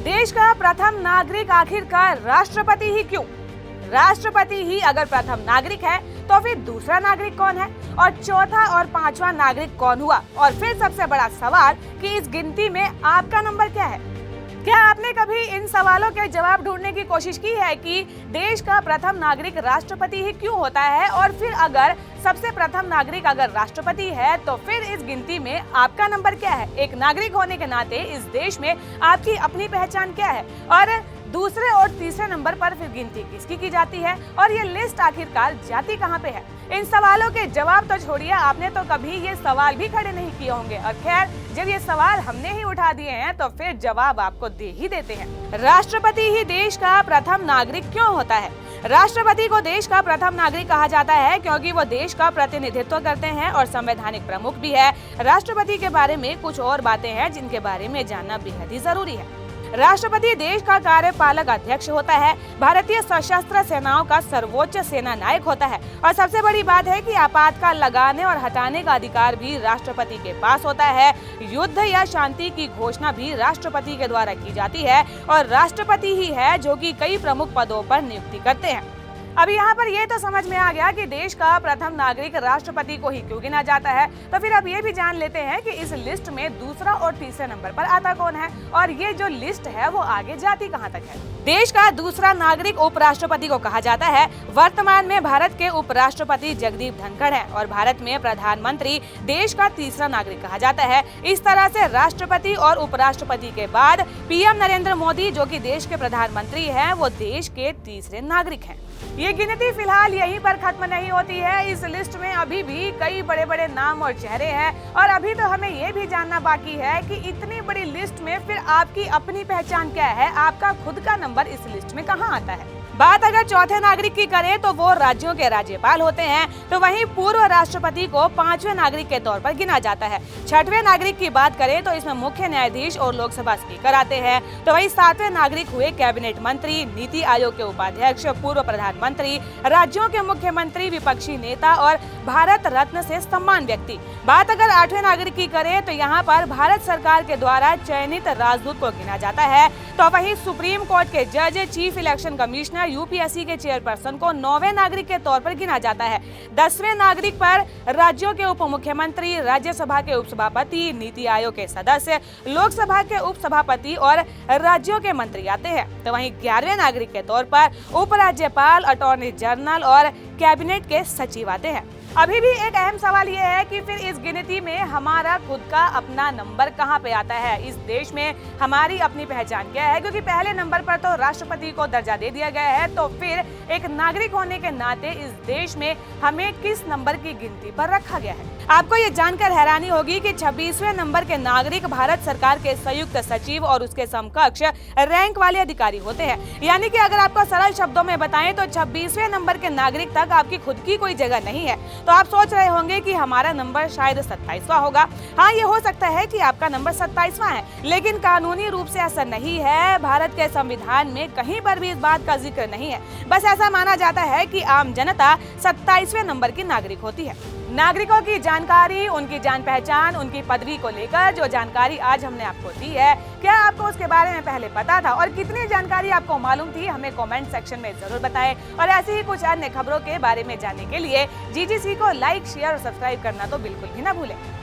देश का प्रथम नागरिक आखिरकार राष्ट्रपति ही क्यों? राष्ट्रपति ही अगर प्रथम नागरिक है तो फिर दूसरा नागरिक कौन है और चौथा और पांचवा नागरिक कौन हुआ? और फिर सबसे बड़ा सवाल कि इस गिनती में आपका नंबर क्या है? क्या आपने कभी इन सवालों के जवाब ढूंढने की कोशिश की है कि देश का प्रथम नागरिक राष्ट्रपति ही क्यों होता है? और फिर अगर सबसे प्रथम नागरिक अगर राष्ट्रपति है तो फिर इस गिनती में आपका नंबर क्या है? एक नागरिक होने के नाते इस देश में आपकी अपनी पहचान क्या है? और दूसरे और तीसरे नंबर पर फिर गिनती किसकी की जाती है? और ये लिस्ट आखिरकार जाती कहाँ पे है? इन सवालों के जवाब तो छोड़िए, आपने तो कभी ये सवाल भी खड़े नहीं किए होंगे। और खैर, जब ये सवाल हमने ही उठा दिए हैं तो फिर जवाब आपको दे ही देते हैं। राष्ट्रपति ही देश का प्रथम नागरिक क्यों होता है? राष्ट्रपति को देश का प्रथम नागरिक कहा जाता है क्योंकि वो देश का प्रतिनिधित्व करते हैं और संवैधानिक प्रमुख भी है। राष्ट्रपति के बारे में कुछ और बातें हैं जिनके बारे में जानना बेहद ही जरूरी है। राष्ट्रपति देश का कार्यपालक अध्यक्ष होता है, भारतीय सशस्त्र सेनाओं का सर्वोच्च सेना नायक होता है और सबसे बड़ी बात है कि आपातकाल लगाने और हटाने का अधिकार भी राष्ट्रपति के पास होता है। युद्ध या शांति की घोषणा भी राष्ट्रपति के द्वारा की जाती है और राष्ट्रपति ही है जो कि कई प्रमुख पदों पर नियुक्ति करते हैं। अब यहाँ पर ये तो समझ में आ गया कि देश का प्रथम नागरिक राष्ट्रपति को ही क्यों गिना जाता है। तो फिर अब ये भी जान लेते हैं कि इस लिस्ट में दूसरा और तीसरे नंबर पर आता कौन है और ये जो लिस्ट है वो आगे जाती कहाँ तक है। देश का दूसरा नागरिक उपराष्ट्रपति को कहा जाता है। वर्तमान में भारत के उपराष्ट्रपति जगदीप धनखड़ हैं और भारत में प्रधानमंत्री देश का तीसरा नागरिक कहा जाता है। इस तरह से राष्ट्रपति और उपराष्ट्रपति के बाद पीएम नरेंद्र मोदी जो कि देश के प्रधानमंत्री हैं वो देश के तीसरे नागरिक हैं। ये गिनती फिलहाल यहीं पर खत्म नहीं होती है। इस लिस्ट में अभी भी कई बड़े बड़े नाम और चेहरे हैं और अभी तो हमें ये भी जानना बाकी है कि इतनी बड़ी लिस्ट में फिर आपकी अपनी पहचान क्या है? आपका खुद का नंबर इस लिस्ट में कहाँ आता है? बात अगर चौथे नागरिक की करें तो वो राज्यों के राज्यपाल होते हैं, तो वहीं पूर्व राष्ट्रपति को पांचवें नागरिक के तौर पर गिना जाता है। छठवें नागरिक की बात करें तो इसमें मुख्य न्यायाधीश और लोकसभा स्पीकर आते हैं। तो वहीं सातवें नागरिक हुए कैबिनेट मंत्री, नीति आयोग के उपाध्यक्ष, पूर्व प्रधानमंत्री, राज्यों के मुख्यमंत्री, विपक्षी नेता और भारत रत्न से सम्मान व्यक्ति। बात अगर आठवें नागरिक की करें तो यहाँ पर भारत सरकार के द्वारा चयनित राजदूत को गिना जाता है। तो वहीं सुप्रीम कोर्ट के जज, चीफ इलेक्शन कमिश्नर, यूपीएससी के चेयरपर्सन को नौवें नागरिक के तौर पर गिना जाता है। 10वें नागरिक पर राज्यों के उप मुख्यमंत्री, राज्यसभा के उपसभापति, नीति आयोग के सदस्य, लोकसभा के उपसभापति और राज्यों के मंत्री आते हैं। तो वहीं 11वें नागरिक के तौर पर उपराज्यपाल, अटॉर्नी जनरल और कैबिनेट के सचिव आते हैं। अभी भी एक अहम सवाल ये है कि फिर इस गिनती में हमारा खुद का अपना नंबर कहाँ पे आता है? इस देश में हमारी अपनी पहचान क्या है? क्योंकि पहले नंबर पर तो राष्ट्रपति को दर्जा दे दिया गया है, तो फिर एक नागरिक होने के नाते इस देश में हमें किस नंबर की गिनती पर रखा गया है? आपको ये जानकर हैरानी होगी कि 26वें नंबर के नागरिक भारत सरकार के संयुक्त सचिव और उसके समकक्ष रैंक वाले अधिकारी होते हैं। यानी कि अगर आपको सरल शब्दों में बताएं तो 26वें नंबर के नागरिक तक आपकी खुद की कोई जगह नहीं है। तो आप सोच रहे होंगे कि हमारा नंबर शायद 27वां होगा। हाँ, ये हो सकता है कि आपका नंबर 27वां है, लेकिन कानूनी रूप से ऐसा नहीं है। भारत के संविधान में कहीं पर भी इस बात का जिक्र नहीं है। बस ऐसा माना जाता है कि आम जनता 27वें नंबर की नागरिक होती है। नागरिकों की जानकारी, उनकी जान पहचान, उनकी पदवी को लेकर जो जानकारी आज हमने आपको दी है, क्या आपको उसके बारे में पहले पता था और कितनी जानकारी आपको मालूम थी? हमें कमेंट सेक्शन में जरूर बताएं। और ऐसी ही कुछ अन्य खबरों के बारे में जानने के लिए जीजीसी को लाइक, शेयर और सब्सक्राइब करना तो बिल्कुल भी ना भूलें।